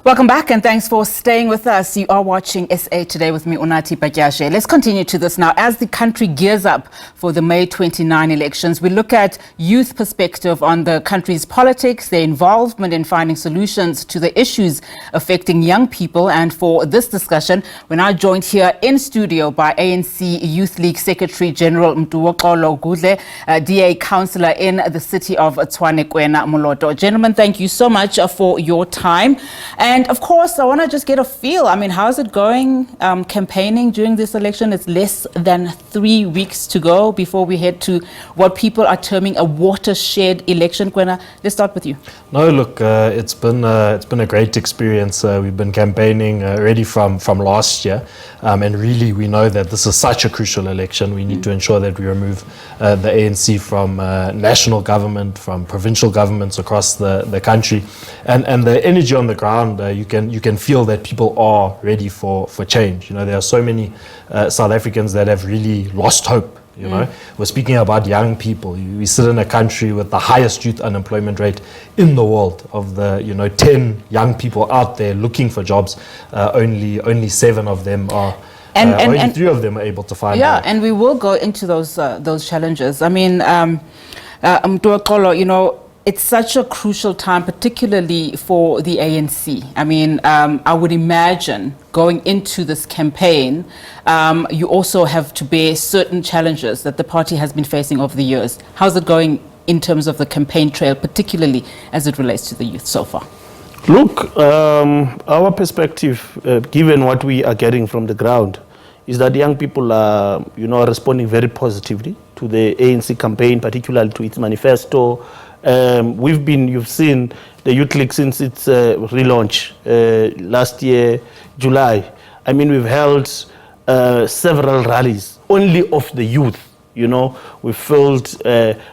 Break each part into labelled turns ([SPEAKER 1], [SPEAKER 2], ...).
[SPEAKER 1] Welcome back and thanks for staying with us. You are watching SA Today with me, Unathi Patyashe. Let's continue to this now. As the country gears up for the May 29 elections, we look at youth perspective on the country's politics, their involvement in finding solutions to the issues affecting young people. And for this discussion, we're now joined here in studio by ANC Youth League Secretary General Mntuwoxolo Ngudle, DA Councilor in the city of Tshwane, Kwena Moloto. Gentlemen, thank you so much for your time. And of course, I want to just get a feel. I mean, how's it going campaigning during this election? It's less than 3 weeks to go before we head to what people are terming a watershed election. Kwena, let's start with you.
[SPEAKER 2] No, look, it's been a great experience. We've been campaigning already from last year, and really we know that this is such a crucial election. We need to ensure that we remove the ANC from national government, from provincial governments across the country, and the energy on the ground. You can feel that people are ready for change. You know, there are so many South Africans that have really lost hope. You know, we're speaking about young people. We sit in a country with the highest youth unemployment rate in the world. Of the 10 young people out there looking for jobs, only 7 of them are. Only 3 of them are able to find.
[SPEAKER 1] Yeah,
[SPEAKER 2] work.
[SPEAKER 1] and we will go into those challenges. I mean, Mntuwoxolo, you know, it's such a crucial time, particularly for the ANC. I mean, I would imagine going into this campaign, you also have to bear certain challenges that the party has been facing over the years. How's it going in terms of the campaign trail, particularly as it relates to the youth so far?
[SPEAKER 3] Look, our perspective, given what we are getting from the ground, is that young people are, responding very positively to the ANC campaign, particularly to its manifesto. You've seen the Youth League since its relaunch last year, July. I mean, we've held several rallies only of the youth. You know, we filled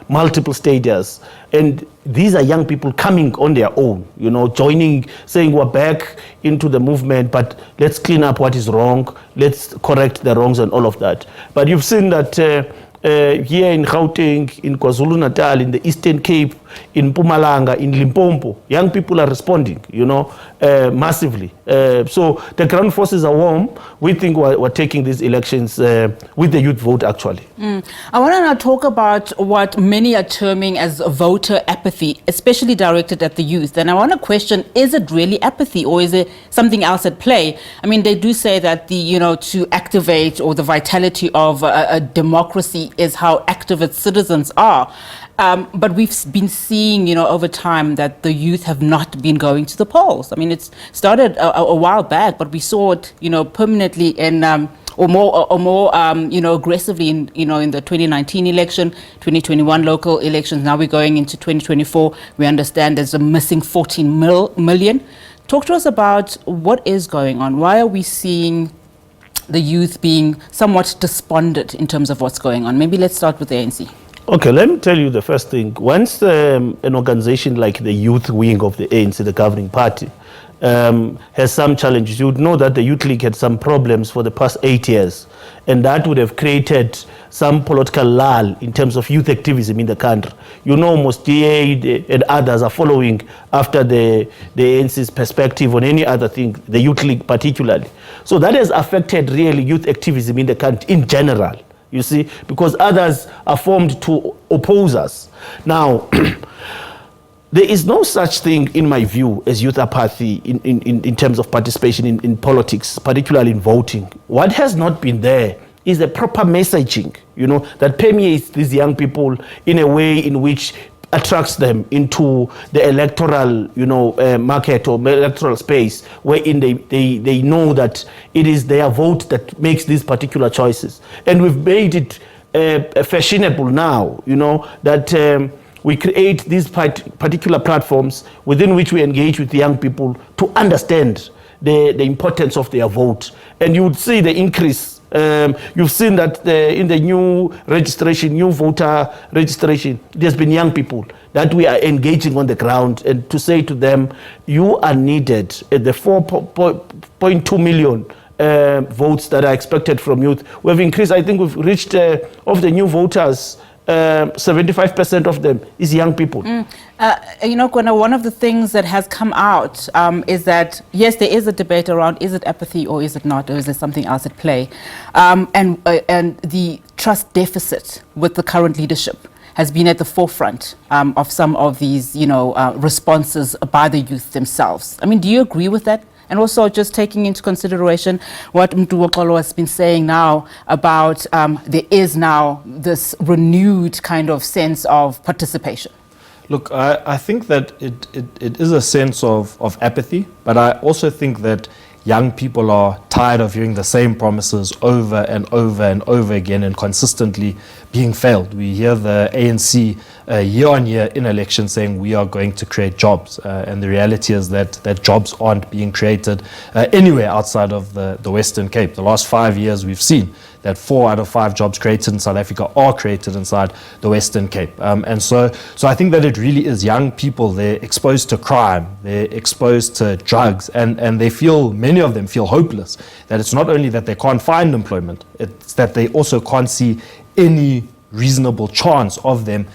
[SPEAKER 3] multiple stadiums, and these are young people coming on their own, joining, saying we're back into the movement, but let's clean up what is wrong, let's correct the wrongs and all of that. But you've seen that here in Gauteng, in KwaZulu-Natal, in the Eastern Cape, in Mpumalanga, in Limpopo, young people are responding, massively. So the ground forces are warm. We think we're taking these elections with the youth vote, actually.
[SPEAKER 1] I want to now talk about what many are terming as voter apathy, especially directed at the youth. And I want to question, is it really apathy or is it something else at play? I mean, they do say that to activate or the vitality of a democracy is how active its citizens are. But we've been seeing, over time that the youth have not been going to the polls. I mean, it's started a while back, but we saw it, permanently in, or more, aggressively in, in the 2019 election, 2021 local elections. Now we're going into 2024. We understand there's a missing 14 million. Talk to us about what is going on. Why are we seeing the youth being somewhat despondent in terms of what's going on? Maybe let's start with the ANC.
[SPEAKER 3] Okay, let me tell you the first thing. Once an organization like the youth wing of the ANC, the governing party, has some challenges, you would know that the Youth League had some problems for the past 8 years, and that would have created some political lull in terms of youth activism in the country. Most DA and others are following after the ANC's perspective on any other thing, the Youth League particularly. So that has affected really youth activism in the country in general. You see, because others are formed to oppose us. Now, there is no such thing, in my view, as youth apathy in terms of participation in politics, particularly in voting. What has not been there is a proper messaging, that permeates these young people in a way in which attracts them into the electoral, market or electoral space, wherein they know that it is their vote that makes these particular choices. And we've made it fashionable now, that we create these particular platforms within which we engage with young people to understand the importance of their vote. And you would see the increase. You've seen that in the new voter registration, there's been young people that we are engaging on the ground and to say to them, you are needed. The 4.2 million votes that are expected from youth, we've increased. I think we've reached, of the new voters, 75% of them is young people.
[SPEAKER 1] You know, Kwena, one of the things that has come out is that, yes, there is a debate around, is it apathy or is it not, or is there something else at play? And the trust deficit with the current leadership has been at the forefront of some of these, you know, responses by the youth themselves. I mean, do you agree with that? And also just taking into consideration what Mntuwoxolo has been saying now about there is now this renewed kind of sense of participation.
[SPEAKER 2] Look, I think that it is a sense of apathy, but I also think that young people are tired of hearing the same promises over and over and over again and consistently being failed. We hear the ANC year on year in elections saying we are going to create jobs, and the reality is that jobs aren't being created anywhere outside of the Western Cape. The last 5 years we've seen that 4 out of 5 jobs created in South Africa are created inside the Western Cape. And so I think that it really is young people, they're exposed to crime, they're exposed to drugs, and they feel, many of them feel hopeless, that it's not only that they can't find employment, it's that they also can't see any reasonable chance of them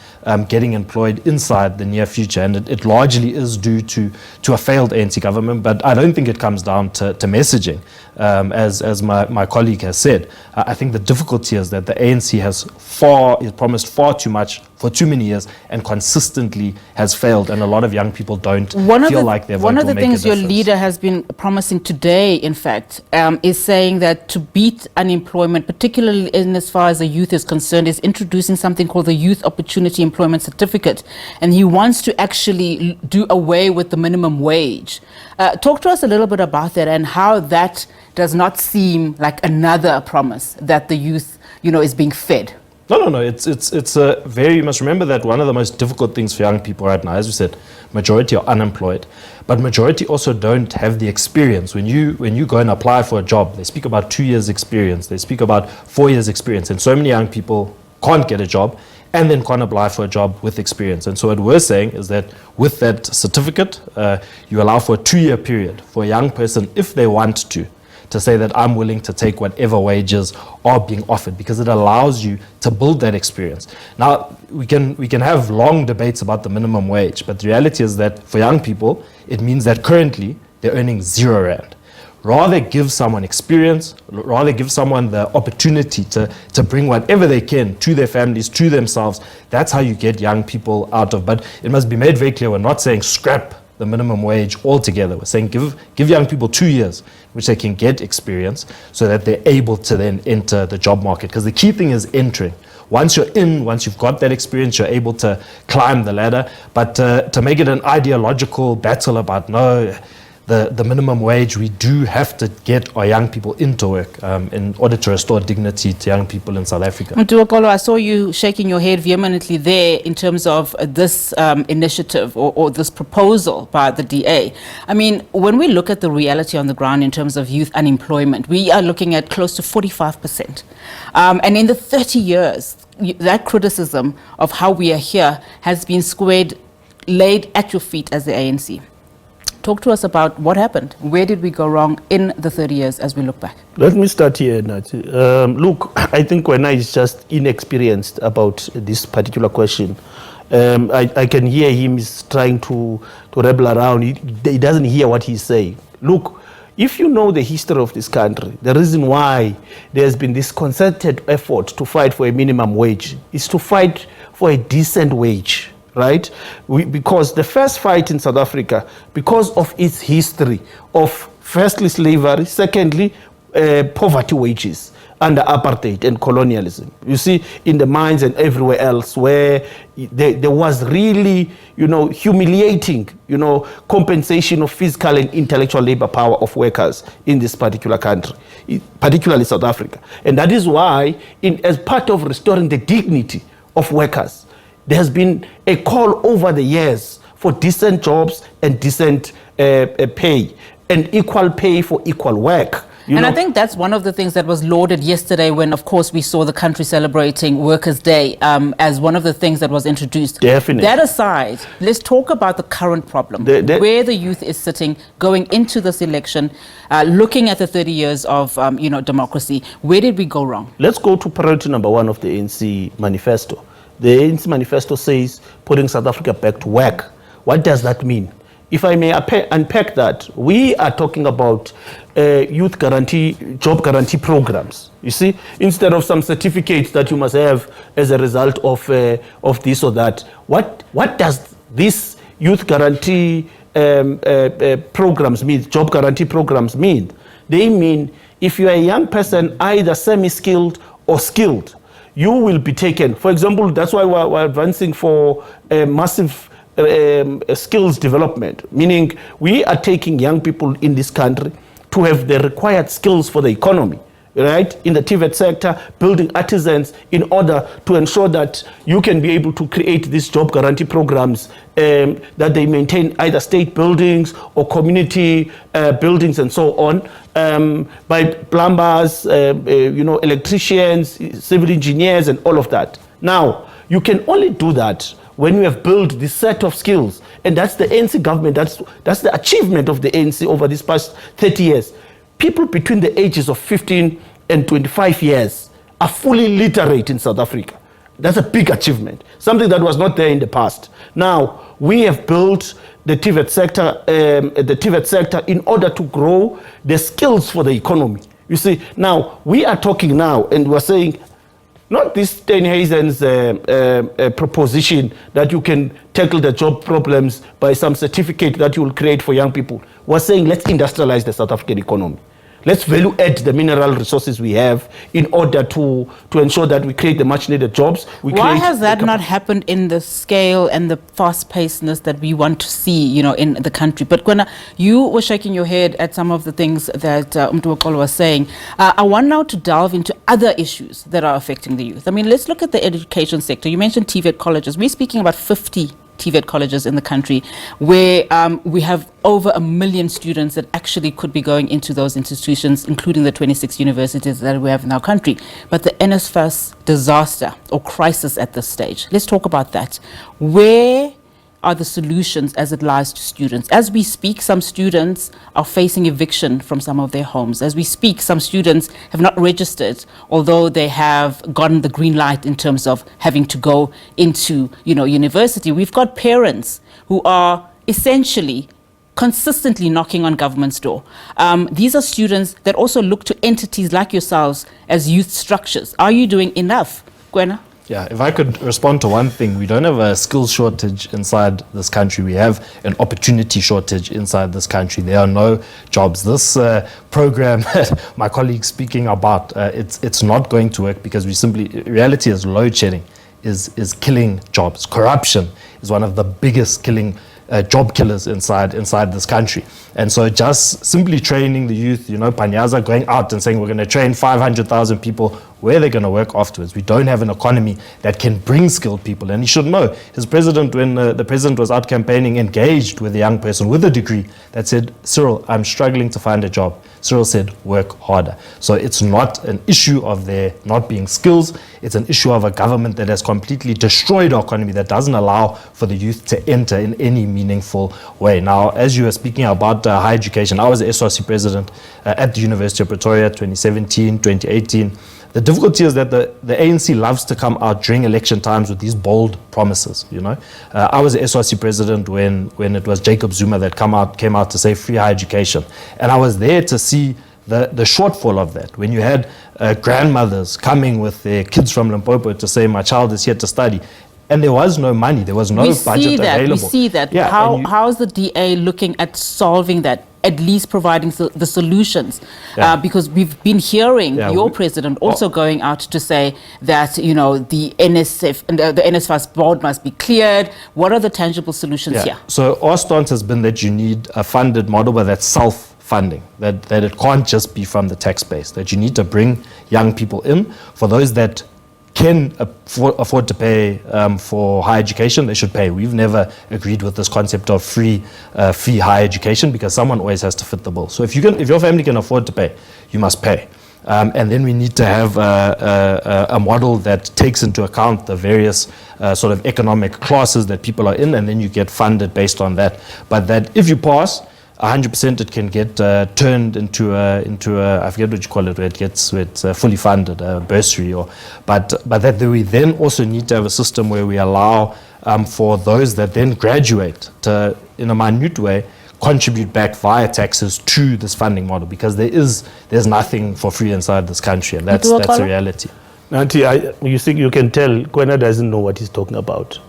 [SPEAKER 2] getting employed inside the near future. And it largely is due to a failed ANC government, but I don't think it comes down to messaging. As my colleague has said, I think the difficulty is that the ANC has promised far too much for too many years and consistently has failed, and a lot of young people don't feel like their vote will make a difference.
[SPEAKER 1] One of the things your leader has been promising today, in fact, is saying that to beat unemployment, particularly in as far as the youth is concerned, is introducing something called the Youth Opportunity Employment Certificate, and he wants to actually do away with the minimum wage. Talk to us a little bit about that and how that does not seem like another promise that the youth, you know, is being fed.
[SPEAKER 2] No. It's a very, you must remember that one of the most difficult things for young people right now, as we said, majority are unemployed, but majority also don't have the experience. When you go and apply for a job, they speak about 2 years experience, they speak about 4 years experience, and so many young people can't get a job and then can't apply for a job with experience. And so what we're saying is that with that certificate, you allow for a 2-year period for a young person, if they want to say that I'm willing to take whatever wages are being offered, because it allows you to build that experience. Now, we can have long debates about the minimum wage, but the reality is that for young people, it means that currently they're earning R0. Rather give someone experience, rather give someone the opportunity to bring whatever they can to their families, to themselves. That's how you get young people out of. But it must be made very clear, we're not saying scrap the minimum wage altogether. We're saying give young people 2 years which they can get experience so that they're able to then enter the job market. Because the key thing is entering. Once you're in, once you've got that experience, you're able to climb the ladder. But to make it an ideological battle about the minimum wage, we do have to get our young people into work in order to restore dignity to young people in South Africa.
[SPEAKER 1] Mntuwoxolo, I saw you shaking your head vehemently there in terms of this initiative or this proposal by the DA. I mean, when we look at the reality on the ground in terms of youth unemployment, we are looking at close to 45%. And in the 30 years, that criticism of how we are here has been laid at your feet as the ANC. Talk to us about what happened. Where did we go wrong in the 30 years as we look back?
[SPEAKER 3] Let me start here, Nati. Look, I think Kwena is just inexperienced about this particular question. I can hear him is trying to rebel around. He doesn't hear what he's saying. Look, if you know the history of this country, the reason why there's been this concerted effort to fight for a minimum wage is to fight for a decent wage. Right? Because the first fight in South Africa, because of its history of firstly slavery, secondly poverty wages under apartheid and colonialism. You see, in the mines and everywhere else where there was really, humiliating, compensation of physical and intellectual labor power of workers in this particular country, particularly South Africa. And that is why, as part of restoring the dignity of workers, there has been a call over the years for decent jobs and decent pay and equal pay for equal work.
[SPEAKER 1] I think that's one of the things that was lauded yesterday when, of course, we saw the country celebrating Workers' Day as one of the things that was introduced.
[SPEAKER 3] Definitely.
[SPEAKER 1] That aside, let's talk about the current problem, where the youth is sitting, going into this election, looking at the 30 years of democracy. Where did we go wrong?
[SPEAKER 3] Let's go to priority number 1 of the ANC manifesto. the ANC manifesto says putting South Africa back to work. What does that mean? If I may unpack that, we are talking about youth guarantee, job guarantee programs. You see, instead of some certificates that you must have as a result of this or that, what does this youth guarantee programs mean, job guarantee programs mean? They mean if you are a young person, either semi-skilled or skilled, you will be taken. For example, that's why we're advancing for massive skills development, meaning we are taking young people in this country to have the required skills for the economy, right? In the TVET sector, building artisans in order to ensure that you can be able to create these job guarantee programs that they maintain either state buildings or community buildings and so on, by plumbers, electricians, civil engineers, and all of that. Now, you can only do that when you have built this set of skills. And that's the ANC government, that's the achievement of the ANC over these past 30 years. People between the ages of 15 and 25 years are fully literate in South Africa. That's a big achievement, something that was not there in the past. Now, we have built the TVET sector in order to grow the skills for the economy. You see, now, we are talking now, and we're saying, not this Steinhausen's proposition that you can tackle the job problems by some certificate that you will create for young people. We're saying let's industrialize the South African economy. Let's value add the mineral resources we have in order to ensure that we create the much needed jobs.
[SPEAKER 1] Why has that not happened in the scale and the fast-pacedness that we want to see, in the country? But Kwena, you were shaking your head at some of the things that Mntuwoxolo was saying. I want now to delve into other issues that are affecting the youth. I mean, let's look at the education sector. You mentioned TVET colleges. We're speaking about 50 TVET colleges in the country where we have over 1 million students that actually could be going into those institutions, including the 26 universities that we have in our country. But the NSFAS disaster or crisis at this stage, let's talk about that. Where are the solutions as it lies to students? As we speak, some students are facing eviction from some of their homes. As we speak, some students have not registered, although they have gotten the green light in terms of having to go into, university. We've got parents who are essentially consistently knocking on government's door. These are students that also look to entities like yourselves as youth structures. Are you doing enough, Kwena?
[SPEAKER 2] Yeah, if I could respond to one thing, we don't have a skills shortage inside this country. We have an opportunity shortage inside this country. There are no jobs. This program that my colleague's speaking about, it's not going to work because reality is load shedding is killing jobs. Corruption is one of the biggest job killers inside this country. And so just simply training the youth, Panyaza going out and saying we're going to train 500,000 people, where they're going to work afterwards. We don't have an economy that can bring skilled people. And he should know, his president, when the president was out campaigning, engaged with a young person with a degree that said, Cyril, I'm struggling to find a job. Cyril said, work harder. So it's not an issue of there not being skills. It's an issue of a government that has completely destroyed our economy, that doesn't allow for the youth to enter in any meaningful way. Now, as you were speaking about higher education, I was the SRC president at the University of Pretoria 2017, 2018. The difficulty is that the ANC loves to come out during election times with these bold promises, I was the SRC president when it was Jacob Zuma that came out to say free higher education. And I was there to see the shortfall of that. When you had grandmothers coming with their kids from Limpopo to say, my child is here to study. And there was no money, there was no budget available.
[SPEAKER 1] We see that.
[SPEAKER 2] Yeah,
[SPEAKER 1] how is the DA looking at solving that? At least providing the solutions, because we've been hearing your president also going out to say that the NSF and the NSFAS board must be cleared. What are the tangible solutions here?
[SPEAKER 2] So our stance has been that you need a funded model where that's self-funding, that it can't just be from the tax base, that you need to bring young people in. For those that can afford to pay for higher education, they should pay. We've never agreed with this concept of free higher education because someone always has to fit the bill. So if your family can afford to pay, you must pay. And then we need to have a model that takes into account the various sort of economic classes that people are in, and then you get funded based on that. But that if you pass, 100% it can get turned into a I forget what you call it, where it's fully funded, bursary, but that we then also need to have a system where we allow for those that then graduate to, in a minute way, contribute back via taxes to this funding model, because there's nothing for free inside this country, and that's the reality.
[SPEAKER 3] Nanti, you think you can tell Kwena doesn't know what he's talking about.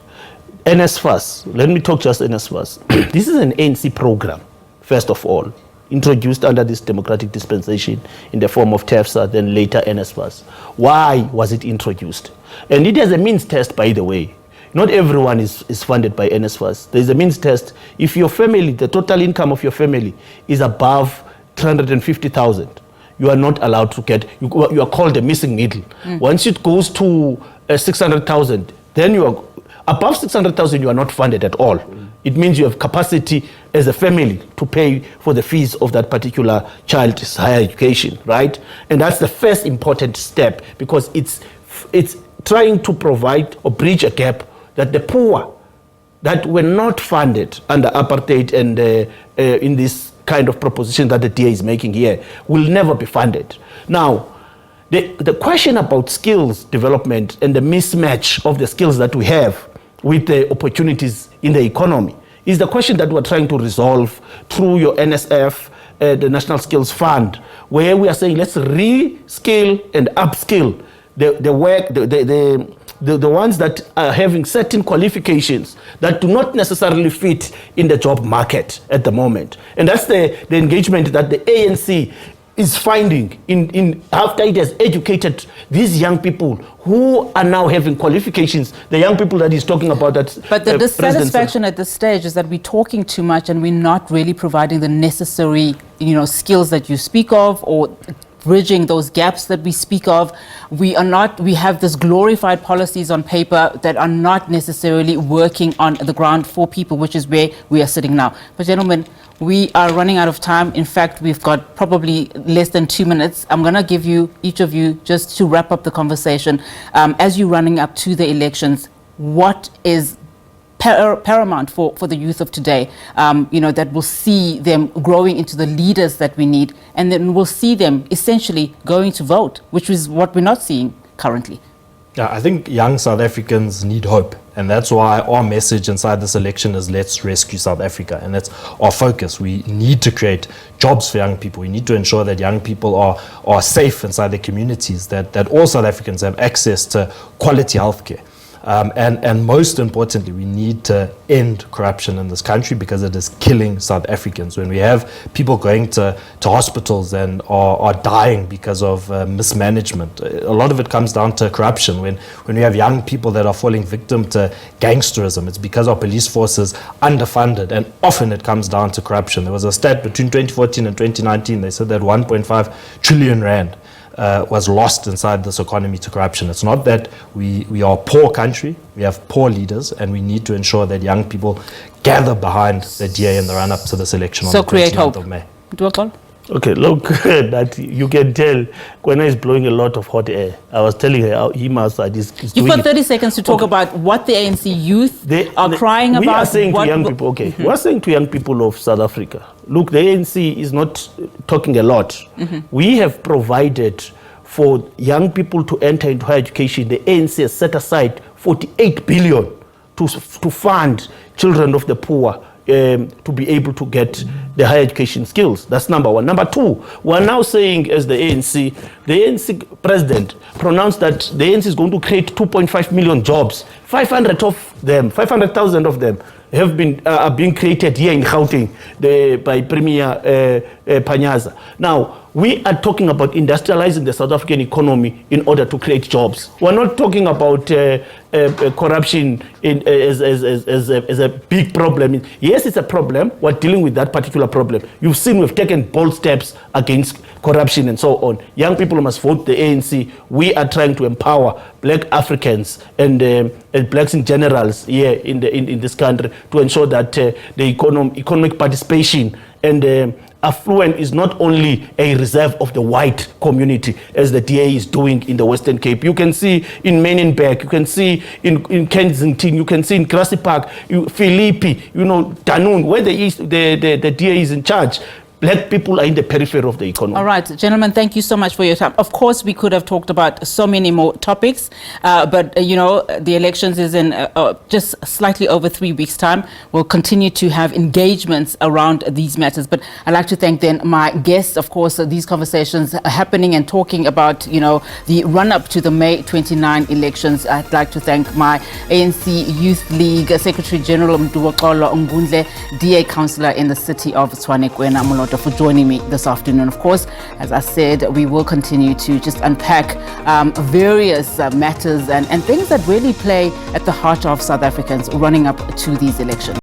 [SPEAKER 3] NSFAS, let me talk just NSFAS. This is an ANC program, first of all, introduced under this democratic dispensation in the form of TEFSA, then later NSFAS. Why was it introduced? And it has a means test, by the way. Not everyone is funded by NSFAS. There's a means test. If your family, the total income of your family is above 350,000, you are not allowed to get, you are called a missing needle. Once it goes to 600,000, then you are, above 600,000, you are not funded at all. It means you have capacity as a family to pay for the fees of that particular child's higher education, right? And that's the first important step, because it's trying to provide or bridge a gap that the poor that were not funded under apartheid and in this kind of proposition that the DA is making here will never be funded. Now, the question about skills development and the mismatch of the skills that we have with the opportunities in the economy is the question that we're trying to resolve through your NSF, the National Skills Fund, where we are saying let's re-skill and upskill the ones that are having certain qualifications that do not necessarily fit in the job market at the moment. And that's the engagement that the ANC is finding in after it has educated these young people who are now having qualifications, the young people that he's talking about.
[SPEAKER 1] But the dissatisfaction at this stage is that we're talking too much and we're not really providing the necessary, skills that you speak of, or bridging those gaps that we speak of. We have this glorified policies on paper that are not necessarily working on the ground for people, which is where we are sitting now. But gentlemen, we are running out of time. In fact, we've got probably less than 2 minutes. I'm going to give you, each of you, just to wrap up the conversation, as you're running up to the elections, what is paramount for the youth of today, that will see them growing into the leaders that we need, and then we'll see them essentially going to vote, which is what we're not seeing currently?
[SPEAKER 2] Yeah, I think young South Africans need hope, and that's why our message inside this election is let's rescue South Africa, and that's our focus. We need to create jobs for young people. We need to ensure that young people are safe inside their communities, that all South Africans have access to quality healthcare. And most importantly, we need to end corruption in this country, because it is killing South Africans. When we have people going to hospitals and are dying because of mismanagement, a lot of it comes down to corruption. When we have young people that are falling victim to gangsterism, it's because our police force is underfunded, and often it comes down to corruption. There was a stat between 2014 and 2019, they said that 1.5 trillion rand was lost inside this economy to corruption. It's not that we are a poor country, we have poor leaders, and we need to ensure that young people gather behind the DA in the run-up to this election on the 29th of May.
[SPEAKER 1] Mntuwoxolo?
[SPEAKER 3] Okay, look, that you can tell Kwena is blowing a lot of hot air. I was telling her he must.
[SPEAKER 1] You've got 30 seconds to talk about what the ANC youth are crying about.
[SPEAKER 3] We are saying to young people, we are saying to young people of South Africa, look, the ANC is not talking a lot. We have provided for young people to enter into higher education. The ANC has set aside 48 billion to fund children of the poor to be able to get the higher education skills. That's number one. Number two, we're now saying, as the ANC president pronounced that the ANC is going to create 2.5 million jobs. 500,000 of them have been are being created here in Gauteng by Premier Panyaza. Now, we are talking about industrializing the South African economy in order to create jobs. We're not talking about corruption as a big problem. Yes, it's a problem. We're dealing with that particular problem. You've seen we've taken bold steps against corruption and so on. Young people must vote the ANC. We are trying to empower black Africans and blacks in general here in this country to ensure that the economic participation and affluent is not only a reserve of the white community, as the DA is doing in the Western Cape. You can see in Menenberg, you can see in Kensington, you can see in Grassy Park, Philippi, Danun, where the DA is in charge. Black people are in the periphery of the economy.
[SPEAKER 1] All right, gentlemen, thank you so much for your time. Of course, we could have talked about so many more topics, but, the elections is in just slightly over 3 weeks' time. We'll continue to have engagements around these matters. But I'd like to thank then my guests. Of course, these conversations are happening and talking about, the run-up to the May 29 elections. I'd like to thank my ANC Youth League Secretary General Mntuwoxolo Ngudle, DA Councilor in the city of Tshwane, Kwena Moloto, for joining me this afternoon. Of course, as I said, we will continue to just unpack various matters and things that really play at the heart of South Africans running up to these elections.